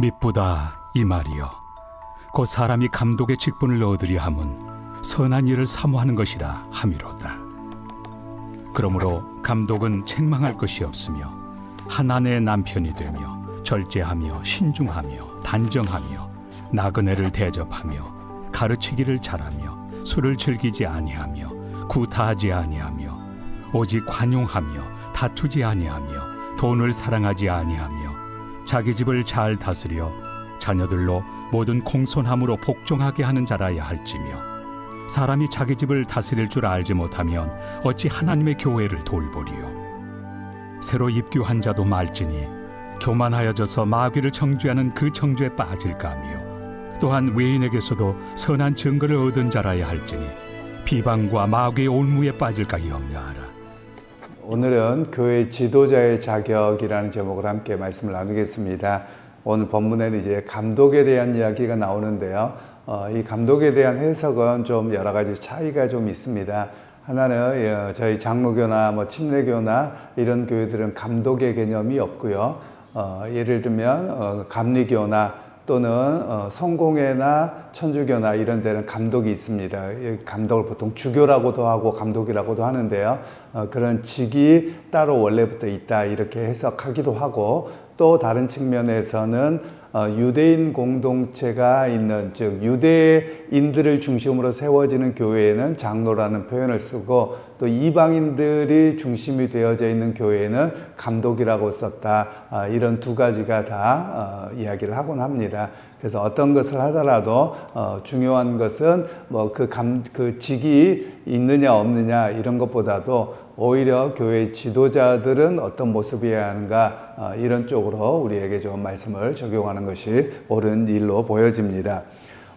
미쁘다 이 말이여 곧 사람이 감독의 직분을 얻으려 함은 선한 일을 사모하는 것이라 함이로다. 그러므로 감독은 책망할 것이 없으며 한 아내의 남편이 되며 절제하며 신중하며 단정하며 나그네를 대접하며 가르치기를 잘하며 술을 즐기지 아니하며 구타하지 아니하며 오직 관용하며 다투지 아니하며 돈을 사랑하지 아니하며 자기 집을 잘 다스려 자녀들로 모든 공손함으로 복종하게 하는 자라야 할지며 사람이 자기 집을 다스릴 줄 알지 못하면 어찌 하나님의 교회를 돌보리요. 새로 입교한 자도 말지니 교만하여져서 마귀를 청죄하는 그 청죄에 빠질까며 또한 외인에게서도 선한 증거를 얻은 자라야 할지니 비방과 마귀의 올무에 빠질까 염려하라. 오늘은 교회 지도자의 자격이라는 제목으로 함께 말씀을 나누겠습니다. 오늘 본문에는 이제 감독에 대한 이야기가 나오는데요. 이 감독에 대한 해석은 좀 여러 가지 차이가 좀 있습니다. 하나는 저희 장로교나 침례교나 이런 교회들은 감독의 개념이 없고요. 예를 들면 감리교나 또는 성공회나 천주교나 이런 데는 감독이 있습니다. 감독을 보통 주교라고도 하고 감독이라고도 하는데요. 그런 직이 따로 원래부터 있다 이렇게 해석하기도 하고, 또 다른 측면에서는 유대인 공동체가 있는, 즉 유대인들을 중심으로 세워지는 교회에는 장로라는 표현을 쓰고, 또 이방인들이 중심이 되어져 있는 교회에는 감독이라고 썼다. 이런 두 가지가 다 이야기를 하곤 합니다. 그래서 어떤 것을 하더라도 중요한 것은 그 직이 있느냐 없느냐 이런 것보다도 오히려 교회 지도자들은 어떤 모습이어야 하는가, 이런 쪽으로 우리에게 좀 말씀을 적용하는 것이 옳은 일로 보여집니다.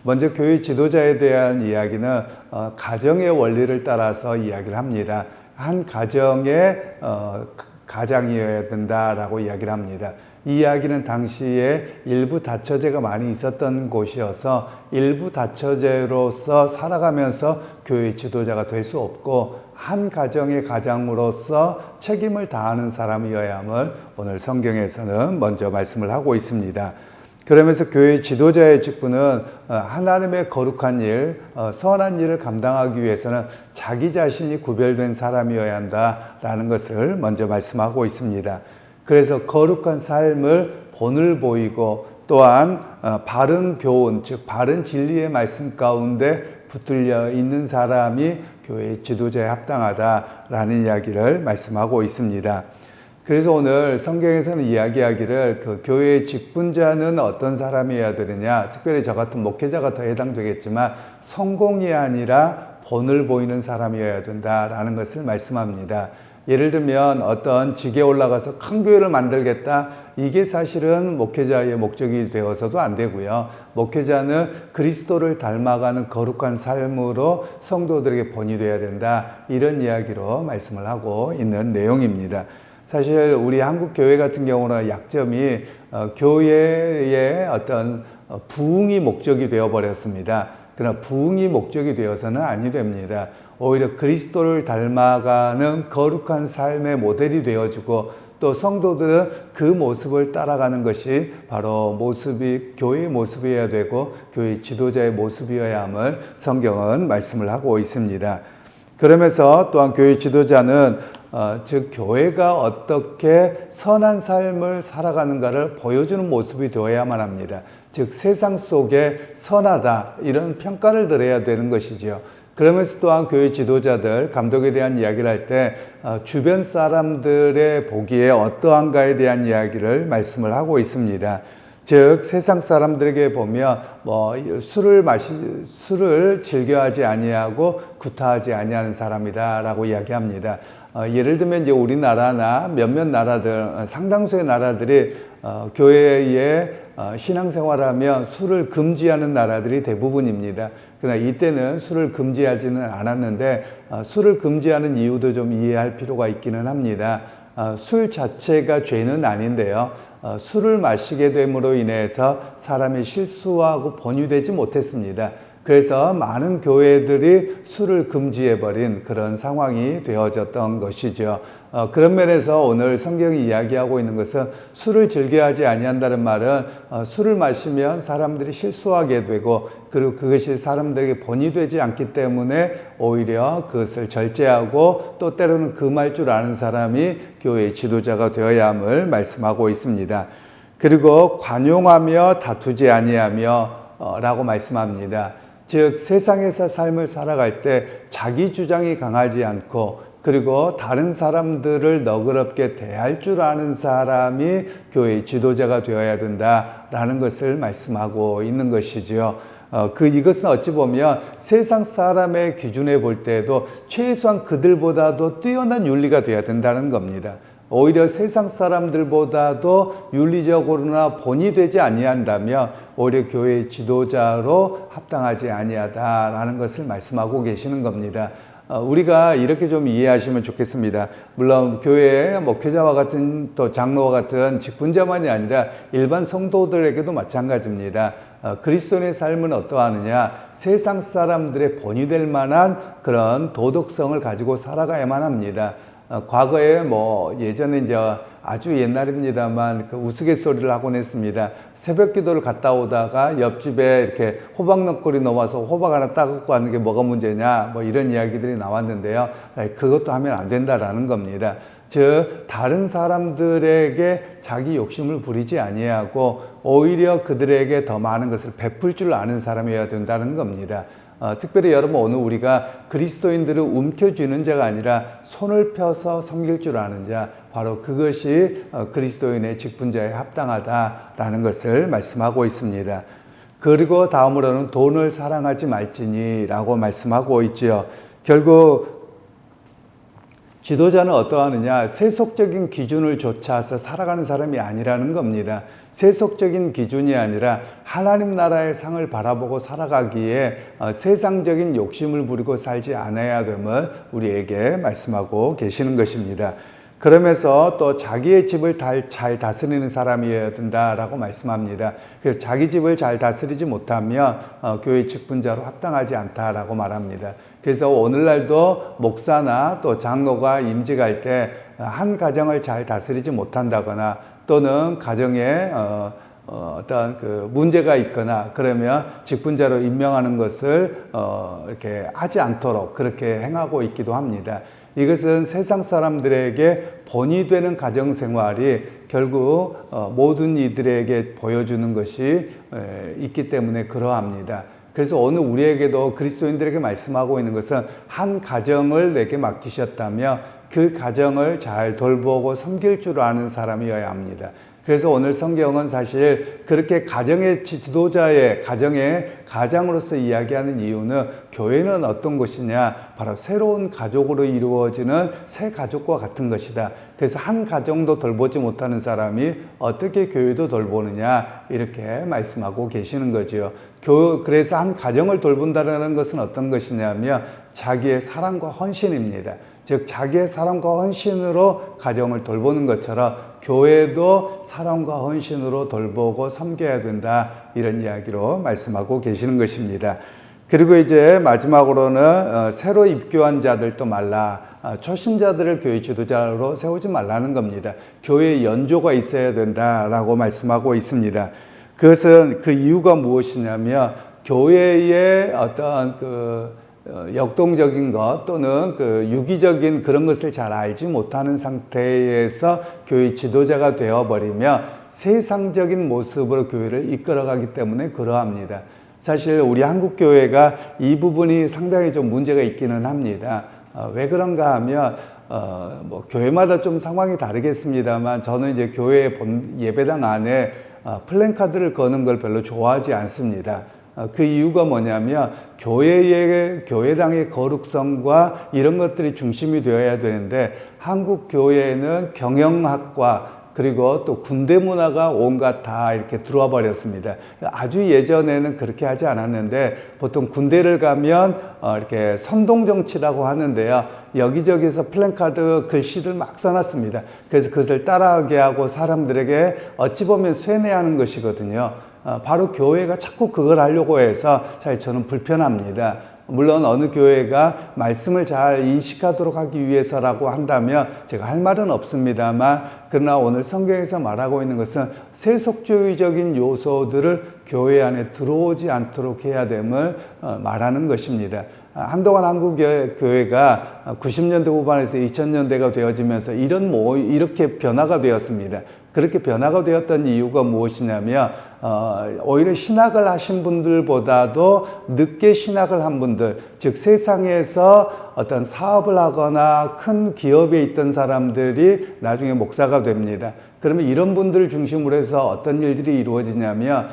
먼저 교회 지도자에 대한 이야기는 가정의 원리를 따라서 이야기를 합니다. 한 가정의 가장이어야 된다라고 이야기를 합니다. 이 이야기는 당시에 일부 다처제가 많이 있었던 곳이어서 일부 다처제로서 살아가면서 교회 지도자가 될 수 없고, 한 가정의 가장으로서 책임을 다하는 사람이어야만 오늘 성경에서는 먼저 말씀을 하고 있습니다. 그러면서 교회 지도자의 직분은 하나님의 거룩한 일, 선한 일을 감당하기 위해서는 자기 자신이 구별된 사람이어야 한다라는 것을 먼저 말씀하고 있습니다. 그래서 거룩한 삶을 본을 보이고, 또한 바른 교훈, 즉 바른 진리의 말씀 가운데 붙들려 있는 사람이 교회 지도자에 합당하다라는 이야기를 말씀하고 있습니다. 그래서 오늘 성경에서는 이야기하기를 그 교회의 직분자는 어떤 사람이어야 되느냐, 특별히 저 같은 목회자가 더 해당되겠지만 성공이 아니라 본을 보이는 사람이어야 된다라는 것을 말씀합니다. 예를 들면 어떤 직에 올라가서 큰 교회를 만들겠다, 이게 사실은 목회자의 목적이 되어서도 안 되고요. 목회자는 그리스도를 닮아가는 거룩한 삶으로 성도들에게 본이 되어야 된다, 이런 이야기로 말씀을 하고 있는 내용입니다. 사실 우리 한국 교회 같은 경우는 약점이 교회의 어떤 부흥이 목적이 되어버렸습니다. 그러나 부흥이 목적이 되어서는 아니 됩니다. 오히려 그리스도를 닮아가는 거룩한 삶의 모델이 되어주고, 또 성도들은 그 모습을 따라가는 것이 바로 교회의 모습이어야 되고 교회 지도자의 모습이어야 함을 성경은 말씀을 하고 있습니다. 그러면서 또한 교회 지도자는 즉 교회가 어떻게 선한 삶을 살아가는가를 보여주는 모습이 되어야만 합니다. 즉 세상 속에 선하다, 이런 평가를 들어야 되는 것이죠. 그러면서 또한 교회 지도자들, 감독에 대한 이야기를 할 때 주변 사람들의 보기에 어떠한가에 대한 이야기를 말씀을 하고 있습니다. 즉 세상 사람들에게 보면 술을 즐겨하지 아니하고 구타하지 아니하는 사람이다라고 이야기합니다. 예를 들면 이제 우리나라나 몇몇 나라들, 상당수의 나라들이 교회에 신앙생활하면 술을 금지하는 나라들이 대부분입니다. 그러나 이때는 술을 금지하지는 않았는데 술을 금지하는 이유도 좀 이해할 필요가 있기는 합니다. 술 자체가 죄는 아닌데요. 술을 마시게 됨으로 인해서 사람이 실수하고 번유되지 못했습니다. 그래서 많은 교회들이 술을 금지해버린 그런 상황이 되어졌던 것이죠. 그런 면에서 오늘 성경이 이야기하고 있는 것은 술을 즐겨하지 아니한다는 말은 술을 마시면 사람들이 실수하게 되고 그리고 그것이 사람들에게 본이 되지 않기 때문에 오히려 그것을 절제하고 또 때로는 금할 줄 아는 사람이 교회의 지도자가 되어야 함을 말씀하고 있습니다. 그리고 관용하며 다투지 아니하며 라고 말씀합니다. 즉 세상에서 삶을 살아갈 때 자기 주장이 강하지 않고 그리고 다른 사람들을 너그럽게 대할 줄 아는 사람이 교회의 지도자가 되어야 된다라는 것을 말씀하고 있는 것이지요. 이것은 어찌 보면 세상 사람의 기준에 볼 때도 최소한 그들보다도 뛰어난 윤리가 되어야 된다는 겁니다. 오히려 세상 사람들보다도 윤리적으로나 본이 되지 아니한다면 오히려 교회의 지도자로 합당하지 아니하다라는 것을 말씀하고 계시는 겁니다. 우리가 이렇게 좀 이해하시면 좋겠습니다. 물론 교회의 목회자와 같은 또 장로와 같은 직분자만이 아니라 일반 성도들에게도 마찬가지입니다. 그리스도인의 삶은 어떠하느냐? 세상 사람들의 본이 될 만한 그런 도덕성을 가지고 살아가야만 합니다. 과거에 예전에 이제 아주 옛날입니다만 그 우스갯소리를 하곤 했습니다. 새벽 기도를 갔다 오다가 옆집에 이렇게 호박 넝쿨이 넘어와서 호박 하나 따갖고 가는 게 뭐가 문제냐 이런 이야기들이 나왔는데요. 그것도 하면 안 된다라는 겁니다. 즉 다른 사람들에게 자기 욕심을 부리지 아니하고 오히려 그들에게 더 많은 것을 베풀 줄 아는 사람이어야 된다는 겁니다. 특별히 여러분 오늘 우리가 그리스도인들을 움켜쥐는 자가 아니라 손을 펴서 섬길 줄 아는 자, 바로 그것이 그리스도인의 직분자에 합당하다라는 것을 말씀하고 있습니다. 그리고 다음으로는 돈을 사랑하지 말지니 라고 말씀하고 있지요. 결국 지도자는 어떠하느냐? 세속적인 기준을 좇아서 살아가는 사람이 아니라는 겁니다. 세속적인 기준이 아니라 하나님 나라의 상을 바라보고 살아가기에 세상적인 욕심을 부리고 살지 않아야 됨을 우리에게 말씀하고 계시는 것입니다. 그러면서 또 자기의 집을 잘 다스리는 사람이어야 된다라고 말씀합니다. 그래서 자기 집을 잘 다스리지 못하면 교회 직분자로 합당하지 않다라고 말합니다. 그래서 오늘날도 목사나 또 장로가 임직할 때 한 가정을 잘 다스리지 못한다거나 또는 가정에 어떤 그 문제가 있거나 그러면 직분자로 임명하는 것을 이렇게 하지 않도록 그렇게 행하고 있기도 합니다. 이것은 세상 사람들에게 본이 되는 가정 생활이 결국 모든 이들에게 보여주는 것이 있기 때문에 그러합니다. 그래서 오늘 우리에게도 그리스도인들에게 말씀하고 있는 것은 한 가정을 내게 맡기셨다며 그 가정을 잘 돌보고 섬길 줄 아는 사람이어야 합니다. 그래서 오늘 성경은 사실 그렇게 가정의 지도자의 가장으로서 이야기하는 이유는 교회는 어떤 곳이냐? 바로 새로운 가족으로 이루어지는 새 가족과 같은 것이다. 그래서 한 가정도 돌보지 못하는 사람이 어떻게 교회도 돌보느냐? 이렇게 말씀하고 계시는 거지요. 그래서 한 가정을 돌본다는 것은 어떤 것이냐면 자기의 사랑과 헌신입니다. 즉 자기의 사랑과 헌신으로 가정을 돌보는 것처럼 교회도 사랑과 헌신으로 돌보고 섬겨야 된다, 이런 이야기로 말씀하고 계시는 것입니다. 그리고 이제 마지막으로는 새로 입교한 자들도 말라, 초신자들을 교회 지도자로 세우지 말라는 겁니다. 교회에 연조가 있어야 된다라고 말씀하고 있습니다. 그것은 그 이유가 무엇이냐면 교회의 어떤 역동적인 것 또는 유기적인 그런 것을 잘 알지 못하는 상태에서 교회 지도자가 되어버리면 세상적인 모습으로 교회를 이끌어가기 때문에 그러합니다. 사실 우리 한국교회가 이 부분이 상당히 좀 문제가 있기는 합니다. 왜 그런가 하면 교회마다 좀 상황이 다르겠습니다만 저는 이제 교회 예배당 안에 플랜카드를 거는 걸 별로 좋아하지 않습니다. 그 이유가 뭐냐면 교회당의 거룩성과 이런 것들이 중심이 되어야 되는데 한국 교회는 경영학과 그리고 또 군대 문화가 온갖 다 이렇게 들어와 버렸습니다. 아주 예전에는 그렇게 하지 않았는데 보통 군대를 가면 이렇게 선동정치라고 하는데요. 여기저기서 플랜카드 글씨들 막 써놨습니다. 그래서 그것을 따라하게 하고 사람들에게 어찌 보면 쇠뇌하는 것이거든요. 바로 교회가 자꾸 그걸 하려고 해서 사실 저는 불편합니다. 물론 어느 교회가 말씀을 잘 인식하도록 하기 위해서라고 한다면 제가 할 말은 없습니다만, 그러나 오늘 성경에서 말하고 있는 것은 세속주의적인 요소들을 교회 안에 들어오지 않도록 해야 됨을 말하는 것입니다. 한동안 한국 교회가 90년대 후반에서 2000년대가 되어지면서 이렇게 변화가 되었습니다. 그렇게 변화가 되었던 이유가 무엇이냐면 오히려 신학을 하신 분들보다도 늦게 신학을 한 분들, 즉 세상에서 어떤 사업을 하거나 큰 기업에 있던 사람들이 나중에 목사가 됩니다. 그러면 이런 분들을 중심으로 해서 어떤 일들이 이루어지냐면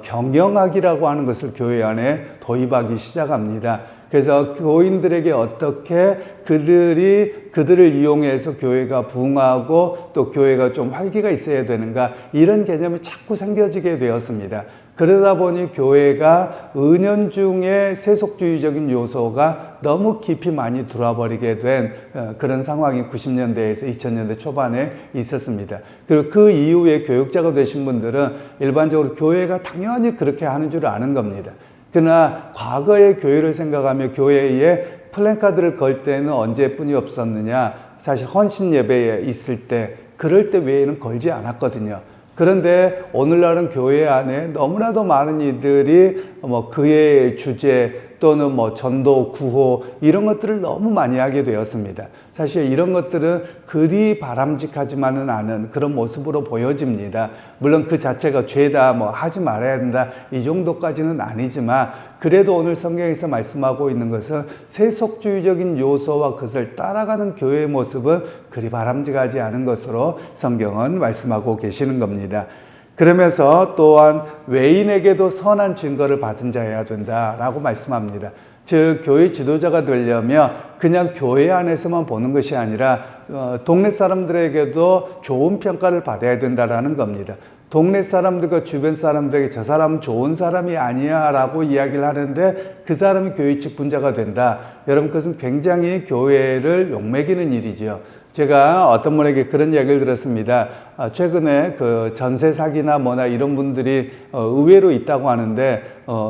경영학이라고 하는 것을 교회 안에 도입하기 시작합니다. 그래서 교인들에게 어떻게 그들을 이용해서 교회가 부흥하고 또 교회가 좀 활기가 있어야 되는가, 이런 개념이 자꾸 생겨지게 되었습니다. 그러다 보니 교회가 은연중에 세속주의적인 요소가 너무 깊이 많이 들어와 버리게 된 그런 상황이 90년대에서 2000년대 초반에 있었습니다. 그리고 그 이후에 교육자가 되신 분들은 일반적으로 교회가 당연히 그렇게 하는 줄 아는 겁니다. 그러나 과거의 교회를 생각하며 교회에 플랜카드를 걸 때는 언제뿐이 없었느냐, 사실 헌신 예배에 있을 때, 그럴 때 외에는 걸지 않았거든요. 그런데 오늘날은 교회 안에 너무나도 많은 이들이 그의 주제 또는 전도, 구호, 이런 것들을 너무 많이 하게 되었습니다. 사실 이런 것들은 그리 바람직하지만은 않은 그런 모습으로 보여집니다. 물론 그 자체가 죄다, 하지 말아야 된다, 이 정도까지는 아니지만, 그래도 오늘 성경에서 말씀하고 있는 것은 세속주의적인 요소와 그것을 따라가는 교회의 모습은 그리 바람직하지 않은 것으로 성경은 말씀하고 계시는 겁니다. 그러면서 또한 외인에게도 선한 증거를 받은 자여야 된다라고 말씀합니다. 즉 교회 지도자가 되려면 그냥 교회 안에서만 보는 것이 아니라 동네 사람들에게도 좋은 평가를 받아야 된다라는 겁니다. 동네 사람들과 주변 사람들에게 저 사람은 좋은 사람이 아니야 라고 이야기를 하는데 그 사람이 교회 직분자가 된다. 여러분, 그것은 굉장히 교회를 욕먹이는 일이죠. 제가 어떤 분에게 그런 이야기를 들었습니다. 최근에 그 전세 사기나 이런 분들이 의외로 있다고 하는데,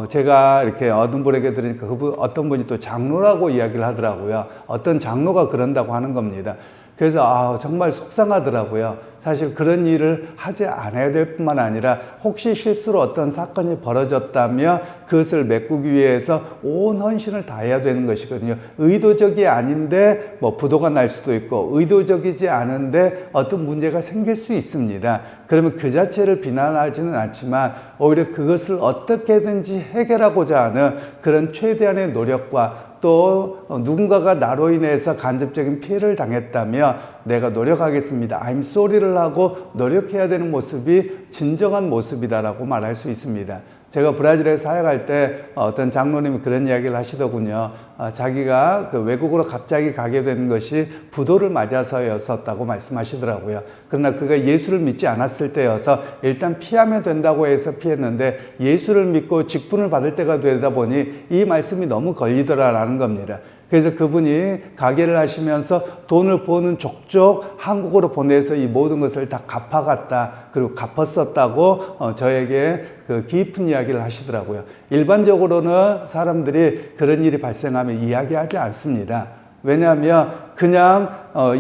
제가 이렇게 어떤 분에게 들으니까 어떤 분이 또 장로라고 이야기를 하더라고요. 어떤 장로가 그런다고 하는 겁니다. 그래서 정말 속상하더라고요. 사실 그런 일을 하지 않아야 될 뿐만 아니라 혹시 실수로 어떤 사건이 벌어졌다면 그것을 메꾸기 위해서 온 헌신을 다해야 되는 것이거든요. 의도적이 아닌데 부도가 날 수도 있고, 의도적이지 않은데 어떤 문제가 생길 수 있습니다. 그러면 그 자체를 비난하지는 않지만 오히려 그것을 어떻게든지 해결하고자 하는 그런 최대한의 노력과, 또 누군가가 나로 인해서 간접적인 피해를 당했다면 내가 노력하겠습니다, I'm sorry를 하고 노력해야 되는 모습이 진정한 모습이다라고 말할 수 있습니다. 제가 브라질에 사역할 때 어떤 장로님이 그런 이야기를 하시더군요. 자기가 그 외국으로 갑자기 가게 된 것이 부도를 맞아서였었다고 말씀하시더라고요. 그러나 그가 예수를 믿지 않았을 때여서 일단 피하면 된다고 해서 피했는데, 예수를 믿고 직분을 받을 때가 되다 보니 이 말씀이 너무 걸리더라라는 겁니다. 그래서 그분이 가게를 하시면서 돈을 버는 족족 한국으로 보내서 이 모든 것을 다 갚아갔다, 그리고 갚았었다고 저에게 그 깊은 이야기를 하시더라고요. 일반적으로는 사람들이 그런 일이 발생하면 이야기하지 않습니다. 왜냐하면 그냥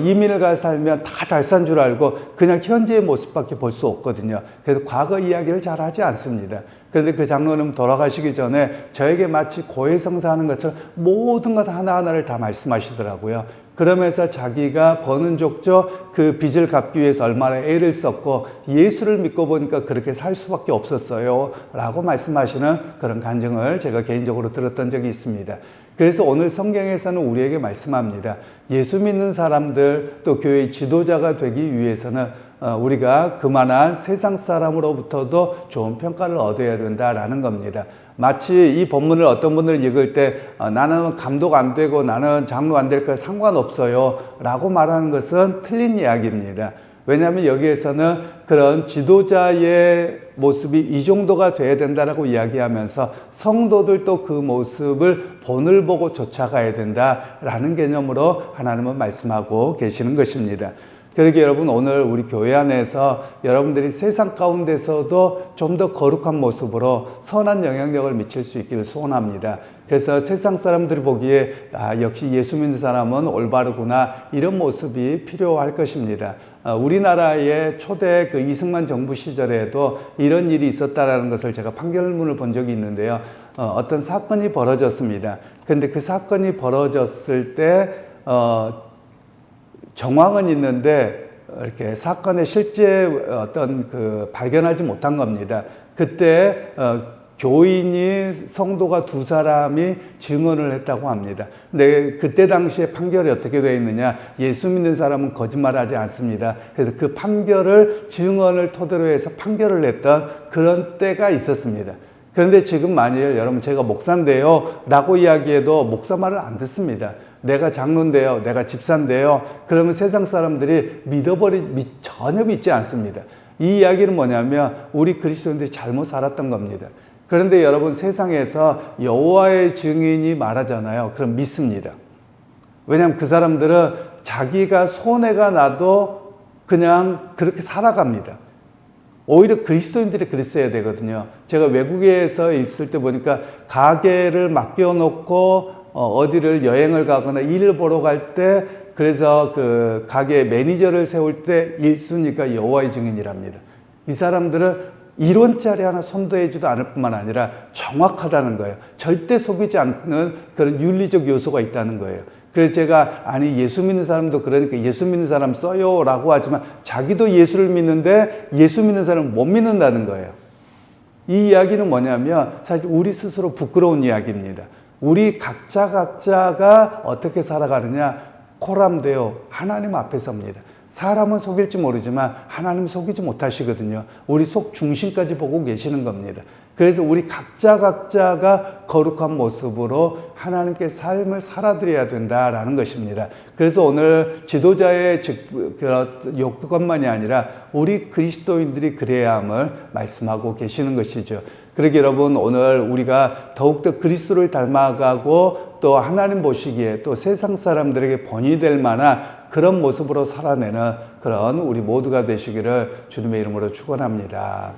이민을 가 살면 다 잘 산 줄 알고 그냥 현재의 모습밖에 볼 수 없거든요. 그래서 과거 이야기를 잘 하지 않습니다. 그런데 그 장로님 돌아가시기 전에 저에게 마치 고해성사하는 것처럼 모든 것 하나하나를 다 말씀하시더라고요. 그러면서 자기가 버는 족족 그 빚을 갚기 위해서 얼마나 애를 썼고 예수를 믿고 보니까 그렇게 살 수밖에 없었어요 라고 말씀하시는 그런 간증을 제가 개인적으로 들었던 적이 있습니다. 그래서 오늘 성경에서는 우리에게 말씀합니다. 예수 믿는 사람들, 또 교회의 지도자가 되기 위해서는 우리가 그만한 세상 사람으로부터도 좋은 평가를 얻어야 된다라는 겁니다. 마치 이 본문을 어떤 분을 읽을 때 나는 감독 안 되고 나는 장로 안 될 거 상관없어요 라고 말하는 것은 틀린 이야기입니다. 왜냐하면 여기에서는 그런 지도자의 모습이 이 정도가 돼야 된다라고 이야기하면서 성도들도 그 모습을 본을 보고 쫓아가야 된다라는 개념으로 하나님은 말씀하고 계시는 것입니다. 그러게 여러분, 오늘 우리 교회 안에서 여러분들이 세상 가운데서도 좀 더 거룩한 모습으로 선한 영향력을 미칠 수 있기를 소원합니다. 그래서 세상 사람들이 보기에 역시 예수 믿는 사람은 올바르구나, 이런 모습이 필요할 것입니다. 우리나라의 초대 그 이승만 정부 시절에도 이런 일이 있었다라는 것을 제가 판결문을 본 적이 있는데요. 어떤 사건이 벌어졌습니다. 그런데 그 사건이 벌어졌을 때 정황은 있는데 이렇게 사건의 실제 어떤 그 발견하지 못한 겁니다. 그때 교인이 성도가 두 사람이 증언을 했다고 합니다. 근데 그때 당시에 판결이 어떻게 되어 있느냐? 예수 믿는 사람은 거짓말하지 않습니다. 그래서 그 판결을 증언을 토대로 해서 판결을 했던 그런 때가 있었습니다. 그런데 지금 만일 여러분 제가 목사인데요 라고 이야기해도 목사 말을 안 듣습니다. 내가 장로인데요, 내가 집사인데요, 그러면 세상 사람들이 전혀 믿지 않습니다. 이 이야기는 뭐냐면 우리 그리스도인들이 잘못 살았던 겁니다. 그런데 여러분, 세상에서 여호와의 증인이 말하잖아요. 그럼 믿습니다. 왜냐하면 그 사람들은 자기가 손해가 나도 그냥 그렇게 살아갑니다. 오히려 그리스도인들이 그랬어야 되거든요. 제가 외국에서 있을 때 보니까 가게를 맡겨놓고 어디를 여행을 가거나 일을 보러 갈 때, 그래서 그 가게 매니저를 세울 때 1순위가 여호와의 증인이랍니다. 이 사람들은 이론짜리 하나 선도해주도 않을 뿐만 아니라 정확하다는 거예요. 절대 속이지 않는 그런 윤리적 요소가 있다는 거예요. 그래서 제가 예수 믿는 사람도 그러니까 예수 믿는 사람 써요 라고 하지만 자기도 예수를 믿는데 예수 믿는 사람은 못 믿는다는 거예요. 이 이야기는 뭐냐면 사실 우리 스스로 부끄러운 이야기입니다. 우리 각자가 어떻게 살아가느냐? 코람데오, 하나님 앞에 섭니다. 사람은 속일지 모르지만 하나님 속이지 못하시거든요. 우리 속 중심까지 보고 계시는 겁니다. 그래서 우리 각자가 거룩한 모습으로 하나님께 삶을 살아드려야 된다라는 것입니다. 그래서 오늘 지도자의 요구것만이 아니라 우리 그리스도인들이 그래야 함을 말씀하고 계시는 것이죠. 그러기 여러분, 오늘 우리가 더욱더 그리스도를 닮아가고 또 하나님 보시기에 또 세상 사람들에게 본이 될 만한 그런 모습으로 살아내는 그런 우리 모두가 되시기를 주님의 이름으로 축원합니다.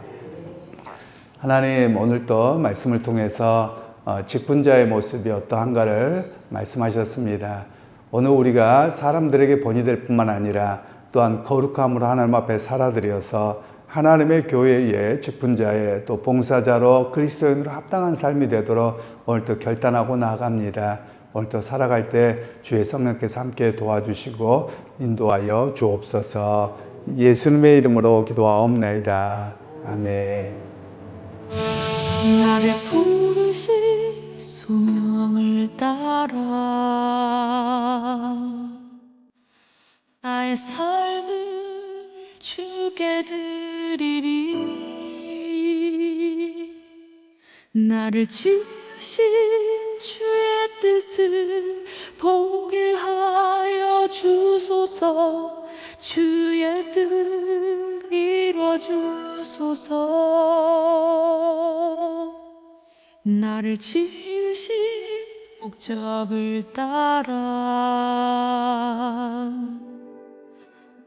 하나님, 오늘도 말씀을 통해서 직분자의 모습이 어떠한가를 말씀하셨습니다. 오늘 우리가 사람들에게 본이 될 뿐만 아니라 또한 거룩함으로 하나님 앞에 살아드려서 하나님의 교회의 직분자의 또 봉사자로 그리스도인으로 합당한 삶이 되도록 오늘도 결단하고 나아갑니다. 오늘도 살아갈 때 주의 성령께서 함께 도와주시고 인도하여 주옵소서. 예수님의 이름으로 기도하옵나이다. 아멘. 나를 부르신 소명을 따라 나의 삶을 주게 드리리. 나를 지으신 주의 뜻을 보게 하여 주소서. 주의 뜻 이루어 주소서. 나를 지으신 목적을 따라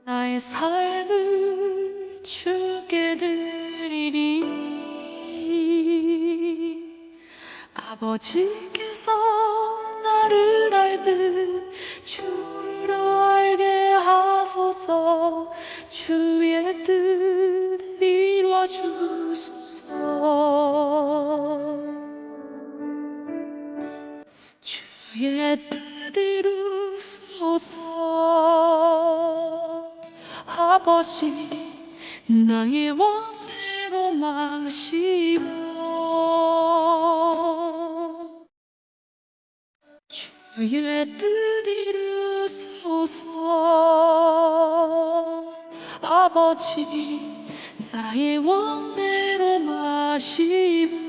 나의 삶을 주게 드리리. 아버지께서 나를 알듯 주를 알게 하소서. 주의 뜻 이루어 주소서. 주의 뜻 이루소서. 아버지, 나의 원대로 마시고 주의 뜻 이루소서. 아버지, 나의 원대로 마시고